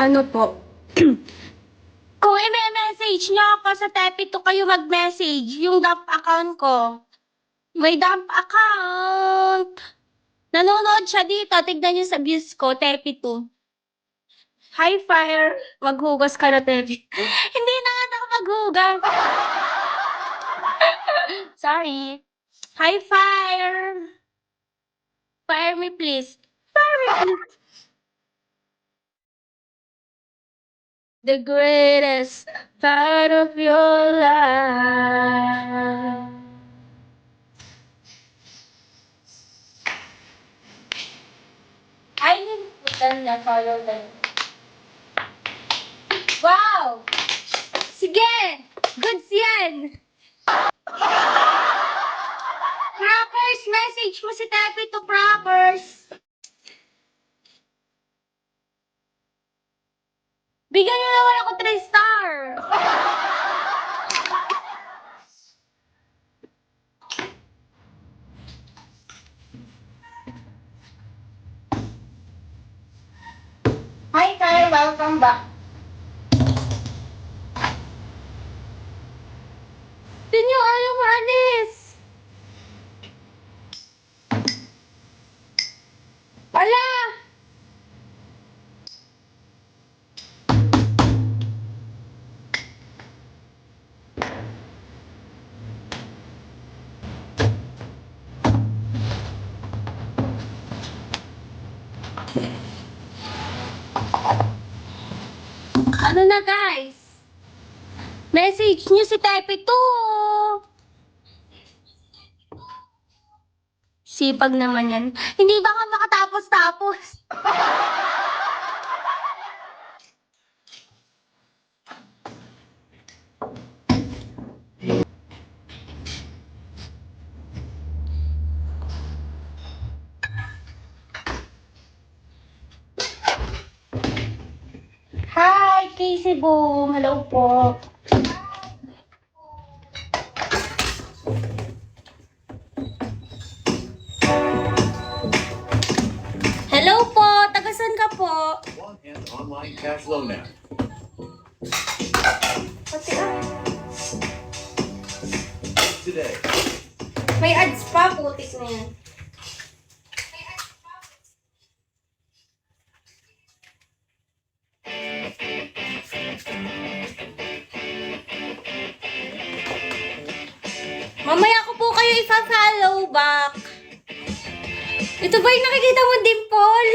Ano po? Kung i-message niyo ako sa Tepi 2 kayo mag-message, yung dump account ko. May dump account. Nanonood siya dito. Tignan niyo sa views ko, Tepi 2. Hi, Fire. Maghugas ka na, Tepi. Hindi na nga ako maghugas. Sorry. Hi, Fire. Fire me, please. Fire me, please. The greatest part of your life. I didn't put them na follow them. Wow! Sige! Goods yan! Proppers! Message mo si Tepi 2, Proppers! Bigyan niyo naman ako 3 star! Hi, Kyle. Welcome back. Di niyo ayaw maalis. Ala! Ano na, guys? Message niyo si Tepi 2. Sipag naman yan. Hindi ba nga makatapos-tapos? Hi, Casey Boom. Hello po. Hello po. Tagasan ka po. One and online cash loan app. Pati ah. Today. May ads pa. Putik na yan. Mamaya ko po kayo ipa-follow back. Ito ba yung nakikita mo, Dimple?